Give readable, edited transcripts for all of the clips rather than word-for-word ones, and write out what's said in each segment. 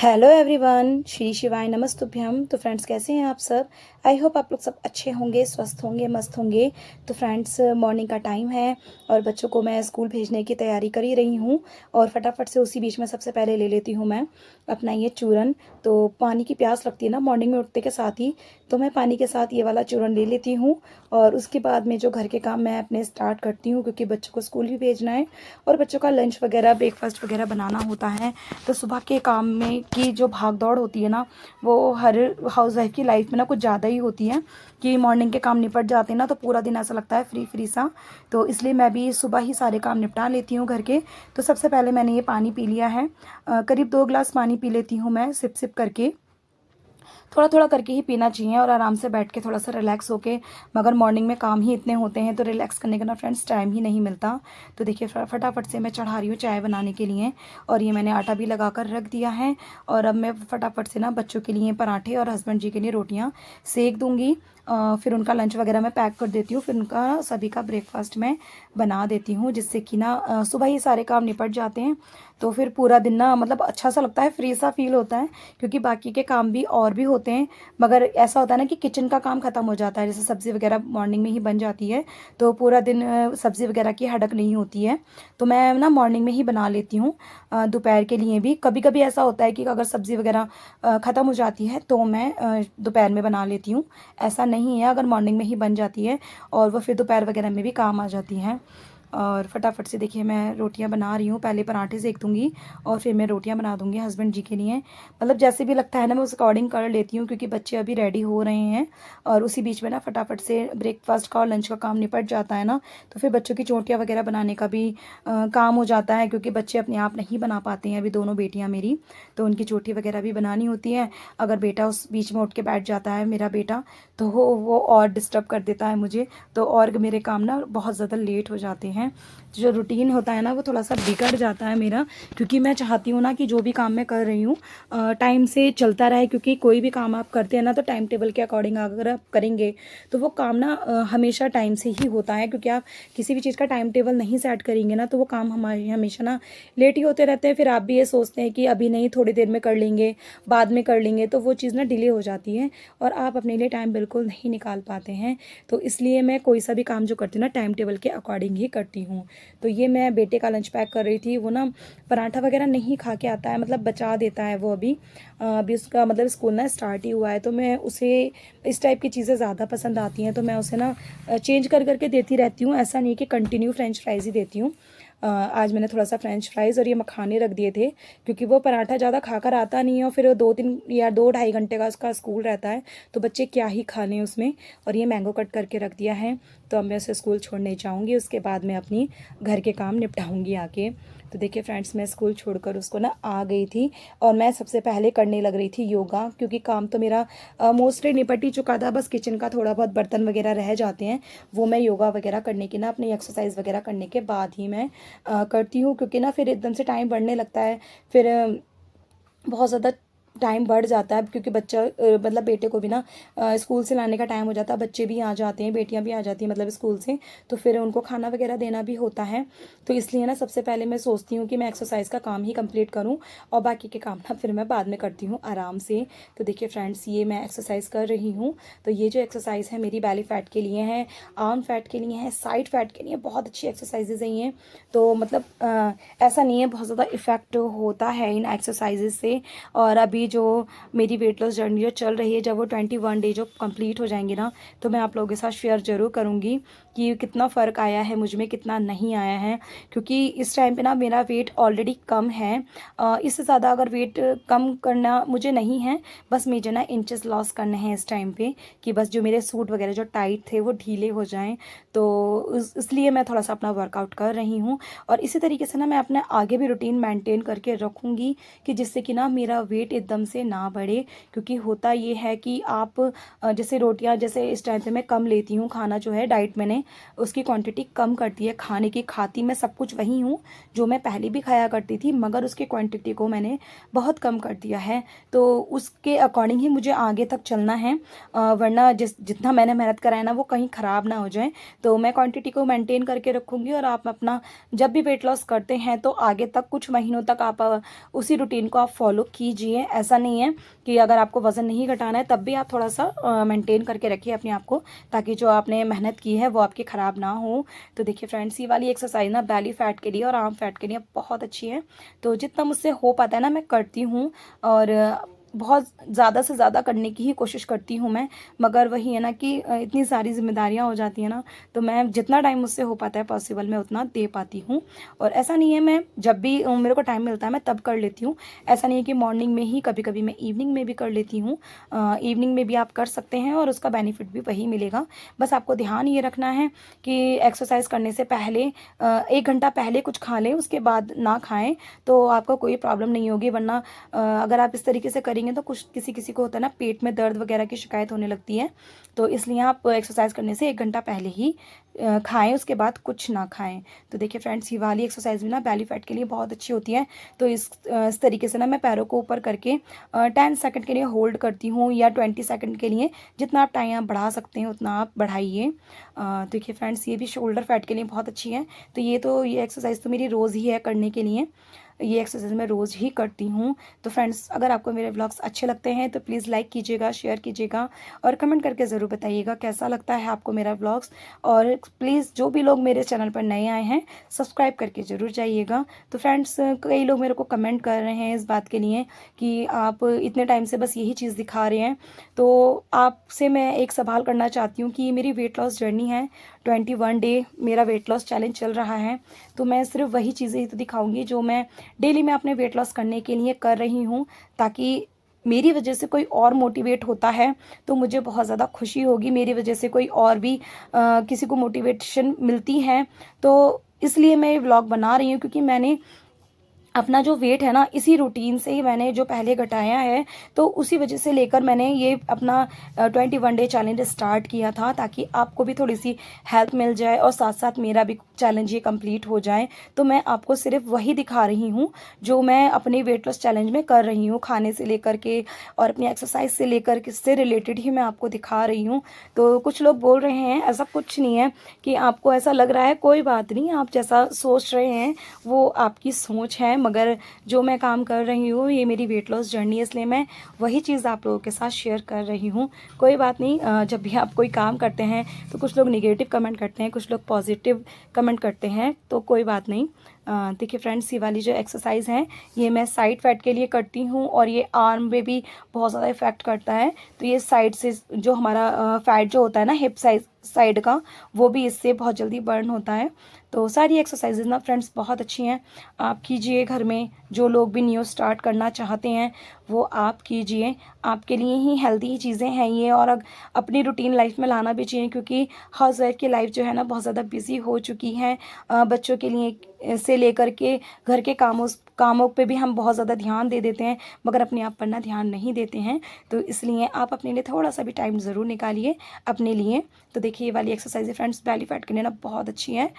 Hello everyone, Shri शिवाय नमस्तुभ्यम। तो friends, कैसे हैं आप सब? आई होप आप लोग सब अच्छे होंगे, स्वस्थ होंगे, मस्त होंगे। तो फ्रेंड्स, मॉर्निंग का टाइम है और बच्चों को मैं स्कूल भेजने की तैयारी कर ही रही हूँ। और फटाफट से उसी बीच में सबसे पहले ले लेती हूँ मैं अपना ये चूरन। तो पानी की प्यास लगती है ना मॉर्निंग में उठते के साथ ही, तो मैं पानी के साथ ये वाला चूरन ले लेती हूँ। और उसके बाद में जो घर के काम मैं अपने स्टार्ट करती हूँ, क्योंकि बच्चों को स्कूल भी भेजना है और बच्चों का लंच वगैरह, ब्रेकफास्ट वगैरह बनाना होता है। तो सुबह के काम में की जो भाग दौड़ होती है ना, वो हर हाउस वाइफ की लाइफ में ना कुछ ज़्यादा ही होती है कि मॉर्निंग के काम निपट जाते हैं ना, तो पूरा दिन ऐसा लगता है फ्री फ्री सा। तो इसलिए मैं भी सुबह ही सारे काम निपटा लेती हूँ घर के। तो सबसे पहले मैंने ये पानी पी लिया है। करीब 2 गिलास पानी पी लेती हूँ मैं, सिप सिप करके। थोड़ा थोड़ा करके ही पीना चाहिए और आराम से बैठ के थोड़ा सा रिलैक्स होके। मगर मॉर्निंग में काम ही इतने होते हैं तो रिलैक्स करने का ना फ्रेंड्स टाइम ही नहीं मिलता। तो देखिए, फटाफट से मैं चढ़ा रही हूँ चाय बनाने के लिए। और ये मैंने आटा भी लगा कर रख दिया है। और अब मैं फटाफट से ना बच्चों के लिए पराठे और हस्बैंड जी के लिए रोटियाँ सेक दूँगी। फिर उनका लंच वगैरह मैं पैक कर देती हूँ, फिर उनका सभी का ब्रेकफास्ट मैं बना देती हूँ, जिससे कि ना सुबह ही सारे काम निपट जाते हैं। तो फिर पूरा दिन ना मतलब अच्छा सा लगता है, फ्री सा फील होता है, क्योंकि बाकी के काम भी और भी होते हैं। मगर ऐसा होता है ना कि किचन का काम ख़त्म हो जाता है, जैसे सब्ज़ी वगैरह मॉर्निंग में ही बन जाती है, तो पूरा दिन सब्ज़ी वगैरह की हड़क नहीं होती है। तो मैं ना मॉर्निंग में ही बना लेती हूँ। दोपहर के लिए भी कभी कभी ऐसा होता है कि अगर सब्ज़ी वगैरह ख़त्म हो जाती है तो मैं दोपहर में बना लेती हूँ। ऐसा नहीं है, अगर मॉर्निंग में ही बन जाती है और वो फिर दोपहर वगैरह में भी काम आ जाती हैं। और फटाफट से देखिए मैं रोटियां बना रही हूँ। पहले पराठे सेक दूँगी और फिर मैं रोटियां बना दूँगी हस्बैंड जी के लिए। मतलब जैसे भी लगता है ना, मैं उस अकॉर्डिंग कर लेती हूँ, क्योंकि बच्चे अभी रेडी हो रहे हैं। और उसी बीच में ना फटाफट से ब्रेकफास्ट का और लंच का काम निपट जाता है ना, तो फिर बच्चों की चोटियाँ वगैरह बनाने का भी काम हो जाता है, क्योंकि बच्चे अपने आप नहीं बना पाते हैं अभी, दोनों बेटियाँ मेरी। तो उनकी चोटी वगैरह भी बनानी होती है। अगर बेटा उस बीच में उठ के बैठ जाता है, मेरा बेटा, तो वो और डिस्टर्ब कर देता है मुझे। तो और मेरे काम ना बहुत ज़्यादा लेट हो जाते हैं। जो रूटीन होता है ना, वो थोड़ा सा बिगड़ जाता है मेरा, क्योंकि मैं चाहती हूँ ना कि जो भी काम मैं कर रही हूँ टाइम से चलता रहे। क्योंकि कोई भी काम आप करते हैं ना, तो टाइम टेबल के अकॉर्डिंग अगर आप करेंगे तो वो काम ना हमेशा टाइम से ही होता है। क्योंकि आप किसी भी चीज़ का टाइम टेबल नहीं सेट करेंगे ना, तो वो काम हमारे हमेशा ना लेट ही होते रहते हैं। फिर आप भी ये सोचते हैं कि अभी नहीं, थोड़ी देर में कर लेंगे, बाद में कर लेंगे, तो वो चीज़ ना डिले हो जाती है और आप अपने लिए टाइम बिल्कुल नहीं निकाल पाते हैं। तो इसलिए मैं कोई सा भी काम जो करती हूँ ना, टाइम टेबल के अकॉर्डिंग ही करती हूँ। तो ये मैं बेटे का लंच पैक कर रही थी। वो ना पराठा वगैरह नहीं खा के आता है, मतलब बचा देता है वो अभी। अभी उसका मतलब स्कूल ना स्टार्ट ही हुआ है, तो मैं उसे इस टाइप की चीज़ें ज़्यादा पसंद आती हैं, तो मैं उसे ना चेंज कर करके देती रहती हूँ। ऐसा नहीं कि कंटिन्यू फ्रेंच फ्राइज़ ही देती हूँ। आज मैंने थोड़ा सा फ्रेंच फ्राइज़ और ये मखाने रख दिए थे, क्योंकि वो पराठा ज़्यादा खाकर आता नहीं है और फिर 2-3 या 2 ढाई घंटे का उसका स्कूल रहता है, तो बच्चे क्या ही खा लें उसमें। और ये मैंगो कट करके रख दिया है। तो अब मैं उसे स्कूल छोड़ने जाऊँगी, उसके बाद मैं अपनी घर के काम निपटाऊँगी आके। तो देखिए फ्रेंड्स, मैं स्कूल छोड़कर उसको ना आ गई थी और मैं सबसे पहले करने लग रही थी योगा, क्योंकि काम तो मेरा मोस्टली निपट ही चुका था। बस किचन का थोड़ा बहुत बर्तन वगैरह रह जाते हैं, वो मैं योगा वगैरह करने की ना, अपनी एक्सरसाइज वगैरह करने के बाद ही मैं करती हूँ। क्योंकि ना फिर एकदम से टाइम बढ़ने लगता है, फिर बहुत ज़्यादा टाइम बढ़ जाता है, क्योंकि बच्चा मतलब बेटे को भी ना स्कूल से लाने का टाइम हो जाता है। बच्चे भी आ जाते हैं, बेटियां भी आ जाती हैं मतलब स्कूल से, तो फिर उनको खाना वगैरह देना भी होता है। तो इसलिए ना सबसे पहले मैं सोचती हूँ कि मैं एक्सरसाइज का काम ही कंप्लीट करूँ और बाकी के काम ना फिर मैं बाद में करती हूँ आराम से। तो देखिए फ्रेंड्स, ये मैं एक्सरसाइज कर रही हूँ। तो ये जो एक्सरसाइज है मेरी बैली फैट के लिए है, आर्म फैट के लिए है, साइड फैट के लिए, बहुत अच्छी एक्सरसाइजेज हैं ये। तो मतलब ऐसा नहीं है, बहुत ज़्यादा इफ़ेक्ट होता है इन एक्सरसाइजेज से। और अभी जो मेरी वेट लॉस जर्नी जो चल रही है, जब वो 21 डे जो कंप्लीट हो जाएंगे ना, तो मैं आप लोगों के साथ शेयर ज़रूर करूँगी कि कितना फ़र्क आया है मुझ में, कितना नहीं आया है। क्योंकि इस टाइम पे ना मेरा वेट ऑलरेडी कम है। इससे ज़्यादा अगर वेट कम करना मुझे नहीं है, बस मुझे ना इंचेस लॉस करने हैं इस टाइम पे, कि बस जो मेरे सूट वगैरह जो टाइट थे वो ढीले हो जाएं। तो इसलिए मैं थोड़ा सा अपना वर्कआउट कर रही हूँ। और इसी तरीके से ना मैं अपने आगे भी रूटीन मेंटेन करके रखूँगी, कि जिससे कि ना मेरा वेट एकदम एकदम से ना बढ़े, क्योंकि होता ये है कि आप जैसे रोटियां जैसे इस टाइम पे मैं कम लेती हूँ, खाना जो है डाइट मैंने उसकी क्वांटिटी कम कर दी है खाने की। खाती मैं सब कुछ वही हूँ जो मैं पहले भी खाया करती थी, मगर उसकी क्वांटिटी को मैंने बहुत कम कर दिया है। तो उसके अकॉर्डिंग ही मुझे आगे तक चलना है, वरना जितना मैंने मेहनत करा है ना वो कहीं ख़राब ना हो जाए। तो मैं क्वांटिटी को मेंटेन करके रखूँगी, और आप अपना जब भी वेट लॉस करते हैं तो आगे तक कुछ महीनों तक आप उसी रूटीन को आप फॉलो कीजिए। ऐसा नहीं है कि अगर आपको वज़न नहीं घटाना है तब भी आप थोड़ा सा मेंटेन करके रखिए अपने आप को, ताकि जो आपने मेहनत की है वो आपकी ख़राब ना हो। तो देखिए फ्रेंड्स, ये वाली एक्सरसाइज ना बेली फैट के लिए और आर्म फैट के लिए बहुत अच्छी है। तो जितना मुझसे हो पाता है ना मैं करती हूँ, और बहुत ज़्यादा से ज़्यादा करने की ही कोशिश करती हूँ मैं। मगर वही है ना कि इतनी सारी जिम्मेदारियाँ हो जाती हैं ना, तो मैं जितना टाइम मुझसे हो पाता है पॉसिबल मैं उतना दे पाती हूँ। और ऐसा नहीं है, मैं जब भी मेरे को टाइम मिलता है मैं तब कर लेती हूँ। ऐसा नहीं है कि मॉर्निंग में ही, कभी कभी मैं इवनिंग में भी कर लेती हूँ। इवनिंग में भी आप कर सकते हैं और उसका बेनिफिट भी वही मिलेगा। बस आपको ध्यान ये रखना है कि एक्सरसाइज करने से पहले 1 घंटा पहले कुछ खा लें, उसके बाद ना खाएं, तो आपका कोई प्रॉब्लम नहीं होगी। वरना अगर आप इस तरीके से करेंगे तो कुछ किसी किसी को होता है ना पेट में दर्द वगैरह की शिकायत होने लगती है। तो इसलिए आप एक्सरसाइज करने से 1 घंटा पहले ही खाएं, उसके बाद कुछ ना खाएं। तो देखिए फ्रेंड्स, ये वाली एक्सरसाइज भी ना बेली फैट के लिए बहुत अच्छी होती है। तो इस तरीके से ना मैं पैरों को ऊपर करके 10 सेकंड के लिए होल्ड करती हूँ, या 20 सेकंड के लिए, जितना आप टाइम आप बढ़ा सकते हैं उतना आप बढ़ाइए। देखिए फ्रेंड्स, ये भी शोल्डर फैट के लिए बहुत अच्छी है। तो ये एक्सरसाइज तो मेरी रोज़ ही है करने के लिए, ये एक्सरसाइज मैं रोज़ ही करती हूँ। तो फ्रेंड्स, अगर आपको मेरे व्लॉग्स अच्छे लगते हैं तो प्लीज़ लाइक कीजिएगा, शेयर कीजिएगा, और कमेंट करके ज़रूर बताइएगा कैसा लगता है आपको मेरा व्लॉग्स। और प्लीज़ जो भी लोग मेरे चैनल पर नए आए हैं सब्सक्राइब करके ज़रूर जाइएगा। तो फ्रेंड्स, कई लोग मेरे को कमेंट कर रहे हैं इस बात के लिए कि आप इतने टाइम से बस यही चीज़ दिखा रहे हैं। तो आपसे मैं एक सवाल करना चाहती हूँ कि ये मेरी वेट लॉस जर्नी है, 21 डे मेरा वेट लॉस चैलेंज चल रहा है। तो मैं सिर्फ वही चीज़ें ही तो दिखाऊंगी जो मैं डेली मैं अपने वेट लॉस करने के लिए कर रही हूँ, ताकि मेरी वजह से कोई और मोटिवेट होता है तो मुझे बहुत ज़्यादा खुशी होगी। मेरी वजह से कोई और भी किसी को मोटिवेशन मिलती है, तो इसलिए मैं ये व्लॉग बना रही हूँ, क्योंकि मैंने अपना जो वेट है ना इसी रूटीन से ही मैंने जो पहले घटाया है, तो उसी वजह से लेकर मैंने ये अपना 21 डे चैलेंज स्टार्ट किया था, ताकि आपको भी थोड़ी सी हेल्प मिल जाए और साथ साथ मेरा भी चैलेंज ये कंप्लीट हो जाए। तो मैं आपको सिर्फ वही दिखा रही हूँ जो मैं अपने वेट लॉस चैलेंज में कर रही हूँ, खाने से लेकर के और अपनी एक्सरसाइज से लेकर के, इससे रिलेटेड ही मैं आपको दिखा रही हूँ। तो कुछ लोग बोल रहे हैं ऐसा कुछ नहीं है कि आपको ऐसा लग रहा है, कोई बात नहीं, आप जैसा सोच रहे हैं वो आपकी सोच है, मगर जो मैं काम कर रही हूँ ये मेरी वेट लॉस जर्नी है, इसलिए मैं वही चीज़ आप लोगों के साथ शेयर कर रही हूँ। कोई बात नहीं, जब भी आप कोई काम करते हैं तो कुछ लोग निगेटिव कमेंट करते हैं, कुछ लोग पॉजिटिव कमेंट करते हैं, तो कोई बात नहीं। देखिए फ्रेंड्स, ये वाली जो एक्सरसाइज है ये मैं साइड फैट के लिए करती हूँ, और ये आर्म में भी बहुत ज़्यादा इफेक्ट करता है। तो ये साइड से जो हमारा फैट जो होता है ना हिप साइड का, वो भी इससे बहुत जल्दी बर्न होता है। तो सारी एक्सरसाइजेज ना फ्रेंड्स बहुत अच्छी हैं, आप कीजिए घर में। जो लोग भी न्यू स्टार्ट करना चाहते हैं वो आप कीजिए, आपके लिए ही हेल्दी चीज़ें हैं ये, और अपनी रूटीन लाइफ में लाना भी चाहिए, क्योंकि हाउस वाइफ की लाइफ जो है ना बहुत ज़्यादा बिजी हो चुकी है। बच्चों के लिए से लेकर के घर के कामों पे भी हम बहुत ज़्यादा ध्यान दे देते हैं, मगर अपने आप पर ना ध्यान नहीं देते हैं। तो इसलिए आप अपने लिए थोड़ा सा भी टाइम ज़रूर निकालिए अपने लिए। तो देखिए, ये वाली एक्सरसाइज फ्रेंड्स बेली फैट के लिए ना बहुत अच्छी है।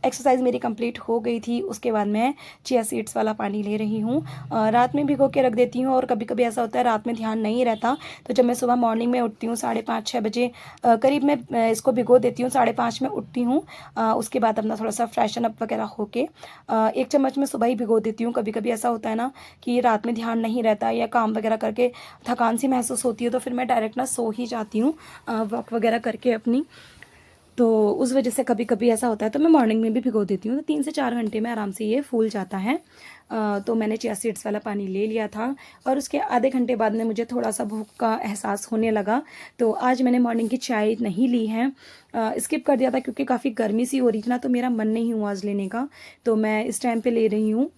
एक्सरसाइज मेरी कंप्लीट हो गई थी, उसके बाद मैं चिया सीड्स वाला पानी ले रही हूँ। रात में भिगो के रख देती हूँ, और कभी कभी ऐसा होता है रात में ध्यान नहीं रहता, तो जब मैं सुबह मॉर्निंग में उठती हूँ 5:30-6 बजे करीब, मैं इसको भिगो देती हूँ, 5:30 में उठती हूँ। उसके बाद अपना थोड़ा सा फ्रेशन अप वगैरह होके 1 चम्मच में सुबह ही भिगो देती हूँ। कभी कभी ऐसा होता है ना कि रात में ध्यान नहीं रहता, या काम वगैरह करके थकान सी महसूस होती है, तो फिर मैं डायरेक्ट ना सो ही जाती हूँ वॉक वगैरह करके अपनी। तो उस वजह से कभी कभी ऐसा होता है, तो मैं मॉर्निंग में भी भिगो देती हूँ, तो 3 से 4 घंटे में आराम से ये फूल जाता है। तो मैंने चिया सीड्स वाला पानी ले लिया था, और उसके आधे घंटे बाद में मुझे थोड़ा सा भूख का एहसास होने लगा। तो आज मैंने मॉर्निंग की चाय नहीं ली है, स्किप कर दिया था, क्योंकि काफ़ी गर्मी सी हो रही थी ना, तो मेरा मन नहीं हुआ आज लेने का, तो मैं इस टाइम पे ले रही हूँ।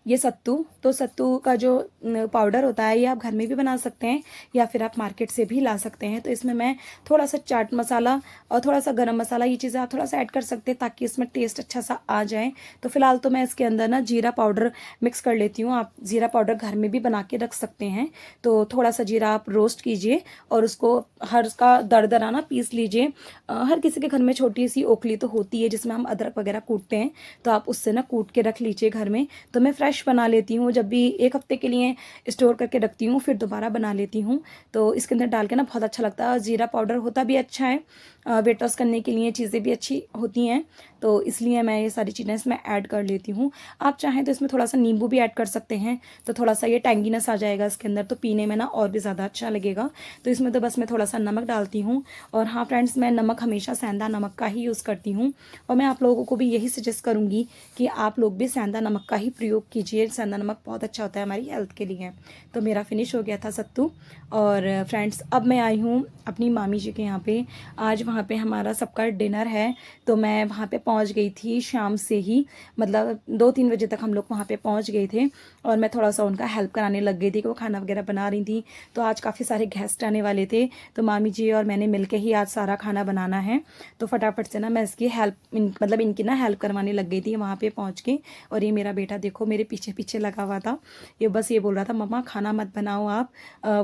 ये सत्तू, तो सत्तू का जो पाउडर होता है ये आप घर में भी बना सकते हैं या फिर आप मार्केट से भी ला सकते हैं। तो इसमें मैं थोड़ा सा चाट मसाला और थोड़ा सा गरम मसाला, ये चीज़ें आप थोड़ा सा ऐड कर सकते हैं ताकि इसमें टेस्ट अच्छा सा आ जाए। तो फिलहाल तो मैं इसके अंदर ना जीरा पाउडर मिक्स कर लेती हूँ। आप जीरा पाउडर घर में भी बना के रख सकते हैं। तो थोड़ा सा जीरा आप रोस्ट कीजिए और उसको हर का दरदरा ना पीस लीजिए। हर किसी के घर में छोटी सी ओखली तो होती है जिसमें हम अदरक वगैरह कूटते हैं, तो आप उससे ना कूट के रख लीजिए घर में। तो मैं फ्रेश बना लेती हूँ, जब भी 1 हफ्ते के लिए स्टोर करके रखती हूँ फिर दोबारा बना लेती हूँ। तो इसके अंदर डाल के ना बहुत अच्छा लगता है। और जीरा पाउडर होता भी अच्छा है, वेट लॉस करने के लिए चीज़ें भी अच्छी होती हैं, तो इसलिए मैं ये सारी चीज़ें इसमें ऐड कर लेती हूँ। आप चाहें तो इसमें थोड़ा सा नींबू भी ऐड कर सकते हैं, तो थोड़ा सा ये टैंगीनेस आ जाएगा इसके अंदर, तो पीने में ना और भी ज़्यादा अच्छा लगेगा। तो इसमें तो बस मैं थोड़ा सा नमक डालती हूँ। और हाँ फ्रेंड्स, मैं नमक हमेशा सेंधा नमक का ही यूज़ करती हूँ और मैं आप लोगों को भी यही सजेस्ट करूँगी कि आप लोग भी सेंधा नमक का ही प्रयोग कीजिए। सेंधा नमक बहुत अच्छा होता है हमारी हेल्थ के लिए। तो मेरा फिनिश हो गया था सत्तू। और फ्रेंड्स, अब मैं आई हूँ अपनी मामी जी के यहाँ पे। आज वहाँ पे हमारा सबका डिनर है, तो मैं वहाँ पे पहुँच गई थी शाम से ही, मतलब 2-3 बजे तक हम लोग वहाँ पे पहुँच गए थे। और मैं थोड़ा सा उनका हेल्प कराने लग गई थी कि वो खाना वगैरह बना रही थी। तो आज काफ़ी सारे गेस्ट आने वाले थे, तो मामी जी और मैंने मिलके ही आज सारा खाना बनाना है। तो फटाफट से ना मैं इसकी हेल्प मतलब इनकी ना हेल्प करवाने लग गई थी वहाँ पे पहुँच के। और ये मेरा बेटा देखो मेरे पीछे पीछे लगा हुआ था, ये बस ये बोल रहा था मम्मा खाना मत बनाओ आप।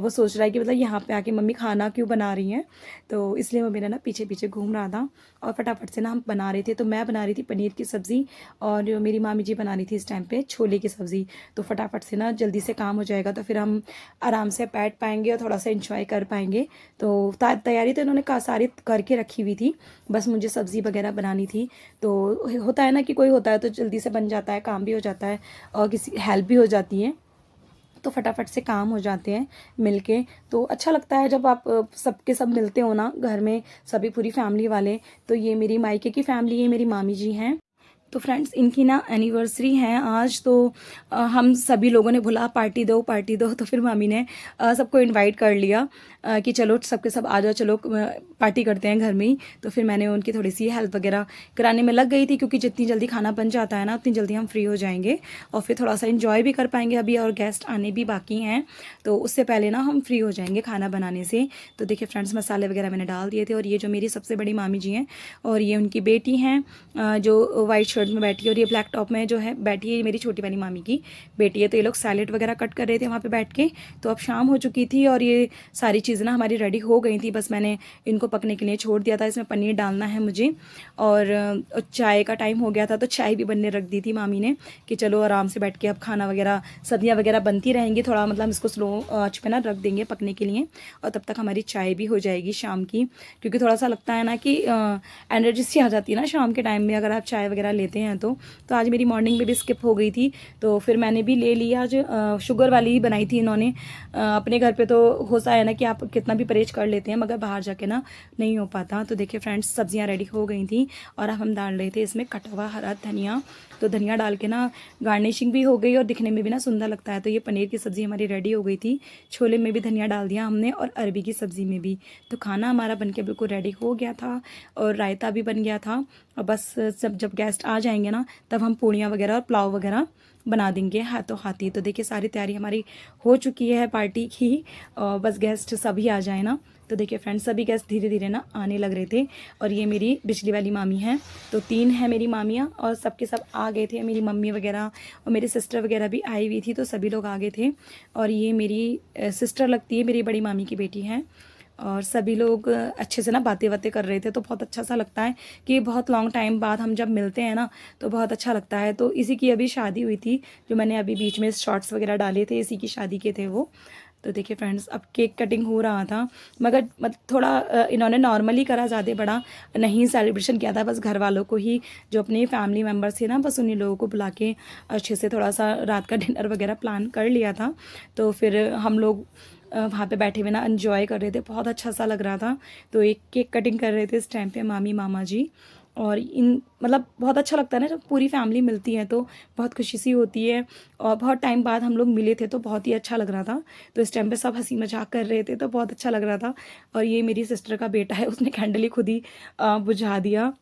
वो सोच रहा है कि मतलब यहाँ पे आके मम्मी खाना क्यों बना रही हैं, तो इसलिए वो मेरा ना पीछे पीछे घूम रहा था। और फटाफट से ना हम बना रहे थे, तो मैं बना रही थी पनीर की सब्ज़ी और जो मेरी मामी जी बना रही थी इस टाइम पे छोले की सब्ज़ी। तो फटाफट से ना जल्दी से काम हो जाएगा, तो फिर हम आराम से बैठ पाएंगे और थोड़ा सा इंजॉय कर पाएंगे। तो तैयारी तो इन्होंने सारी करके रखी हुई थी, बस मुझे सब्ज़ी वगैरह बनानी थी। तो होता है ना कि कोई होता है तो जल्दी से बन जाता है, काम भी हो जाता है और किसी हेल्प भी हो जाती है, तो फटाफट से काम हो जाते हैं मिलके। तो अच्छा लगता है जब आप सबके सब मिलते हो ना घर में, सभी पूरी फैमिली वाले। तो ये मेरी मायके की फैमिली है, मेरी मामी जी हैं। तो फ्रेंड्स, इनकी ना एनिवर्सरी है आज, तो हम सभी लोगों ने बोला पार्टी दो पार्टी दो, तो फिर मामी ने सबको इनवाइट कर लिया कि चलो सबके सब आ जाओ, चलो पार्टी करते हैं घर में ही। तो फिर मैंने उनकी थोड़ी सी हेल्प वगैरह कराने में लग गई थी, क्योंकि जितनी जल्दी खाना बन जाता है ना उतनी जल्दी हम फ्री हो जाएंगे और फिर थोड़ा सा इन्जॉय भी कर पाएंगे। अभी और गेस्ट आने भी बाकी हैं, तो उससे पहले ना हम फ्री हो जाएंगे खाना बनाने से। तो देखिए फ्रेंड्स, मसाले वगैरह मैंने डाल दिए थे। और ये जो मेरी सबसे बड़ी मामी जी हैं और ये उनकी बेटी हैं जो वाइट शर्ट में बैठी है और ये ब्लैक टॉप में जो है बैठी है, ये मेरी छोटी वाली मामी की बेटी है। तो ये लोग सैलेड वगैरह कट कर रहे थे वहाँ पे बैठ के। तो अब शाम हो चुकी थी और ये सारी चीज़ें ना हमारी रेडी हो गई थी, बस मैंने इनको पकने के लिए छोड़ दिया था। इसमें पनीर डालना है मुझे और चाय का टाइम हो गया था, तो चाय भी बनने रख दी थी मामी ने कि चलो आराम से बैठ के अब खाना वगैरह सब्जियाँ वगैरह बनती रहेंगी, थोड़ा मतलब इसको स्लो आंच पे ना रख देंगे पकने के लिए, और तब तक हमारी चाय भी हो जाएगी शाम की। क्योंकि थोड़ा सा लगता है ना कि एनर्जी सी आ जाती है ना शाम के टाइम में अगर आप चाय वगैरह लेते हैं तो आज मेरी मॉर्निंग में भी स्किप हो गई थी, तो फिर मैंने भी ले लिया। आज शुगर वाली ही बनाई थी इन्होंने। अपने घर पे तो होता है ना कि आप कितना भी परहेज कर लेते हैं, मगर बाहर जाके ना नहीं हो पाता। तो देखिए फ्रेंड्स, सब्जियां रेडी हो गई थी और अब हम डाल रहे थे इसमें कटा हुआ हरा धनिया। तो धनिया डाल के ना गार्निशिंग भी हो गई और दिखने में भी ना सुंदर लगता है। तो ये पनीर की सब्ज़ी हमारी रेडी हो गई थी, छोले में भी धनिया डाल दिया हमने और अरबी की सब्ज़ी में भी। तो खाना हमारा बनके बिल्कुल रेडी हो गया था और रायता भी बन गया था। और बस जब गेस्ट आ जाएंगे ना तब हम पूड़ियाँ वगैरह और पुलाव वगैरह बना देंगे हाथों हाथी। तो देखिए सारी तैयारी हमारी हो चुकी है पार्टी की, और बस गेस्ट सभी आ जाए ना। तो देखिए फ्रेंड्स, सभी गेस्ट धीरे धीरे ना आने लग रहे थे। और ये मेरी बिजली वाली मामी हैं, तो 3 हैं मेरी मामियाँ और सबके सब आ गए थे। मेरी मम्मी वगैरह और मेरी सिस्टर वगैरह भी आई हुई थी, तो सभी लोग आ गए थे। और ये मेरी सिस्टर लगती है, मेरी बड़ी मामी की बेटी हैं। और सभी लोग अच्छे से ना बातें बातें कर रहे थे, तो बहुत अच्छा सा लगता है कि बहुत लॉन्ग टाइम बाद हम जब मिलते हैं ना तो बहुत अच्छा लगता है। तो इसी की अभी शादी हुई थी, जो मैंने अभी बीच में शॉर्ट्स वगैरह डाले थे, इसी की शादी के थे वो। तो देखिए फ्रेंड्स, अब केक कटिंग हो रहा था, मगर थोड़ा इन्होंने नॉर्मली करा, ज़्यादा बड़ा नहीं सेलिब्रेशन किया था। बस घर वालों को ही, जो अपने फैमिली मेम्बर्स थे ना, बस उन्हीं लोगों को बुला के अच्छे से थोड़ा सा रात का डिनर वगैरह प्लान कर लिया था। तो फिर हम लोग वहाँ पे बैठे हुए ना एंजॉय कर रहे थे, बहुत अच्छा सा लग रहा था। तो एक केक कटिंग कर रहे थे इस टाइम पे मामी मामा जी। और इन मतलब बहुत अच्छा लगता है ना जब पूरी फैमिली मिलती है, तो बहुत खुशी सी होती है। और बहुत टाइम बाद हम लोग मिले थे, तो बहुत ही अच्छा लग रहा था। तो इस टाइम पे सब हंसी मजाक कर रहे थे, तो बहुत अच्छा लग रहा था। और ये मेरी सिस्टर का बेटा है, उसने कैंडल ही खुद ही बुझा दिया।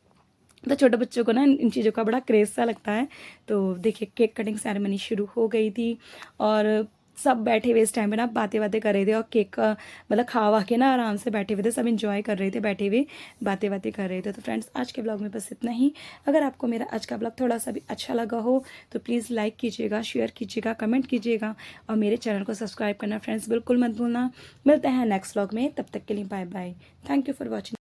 तो छोटे बच्चों को ना इन चीज़ों का बड़ा क्रेज़ सा लगता है। तो देखिए केक कटिंग सेरेमनी शुरू हो गई थी और सब बैठे हुए इस टाइम पे ना बातें-वातें कर रहे थे और केक का मतलब खा-वा के ना आराम से बैठे हुए थे, सब एन्जॉय कर रहे थे बैठे हुए, बातें-वातें कर रहे थे। तो फ्रेंड्स आज के ब्लॉग में बस इतना ही। अगर आपको मेरा आज का ब्लॉग थोड़ा-सा भी अच्छा लगा हो तो प्लीज़ लाइक कीजिएगा, शेयर कीजिएगा, कमेंट कीजिएगा और मेरे चैनल को सब्सक्राइब करना फ्रेंड्स बिल्कुल मत भूलना। मिलते हैं नेक्स्ट ब्लॉग में, तब तक के लिए bye-bye. Thank you for watching.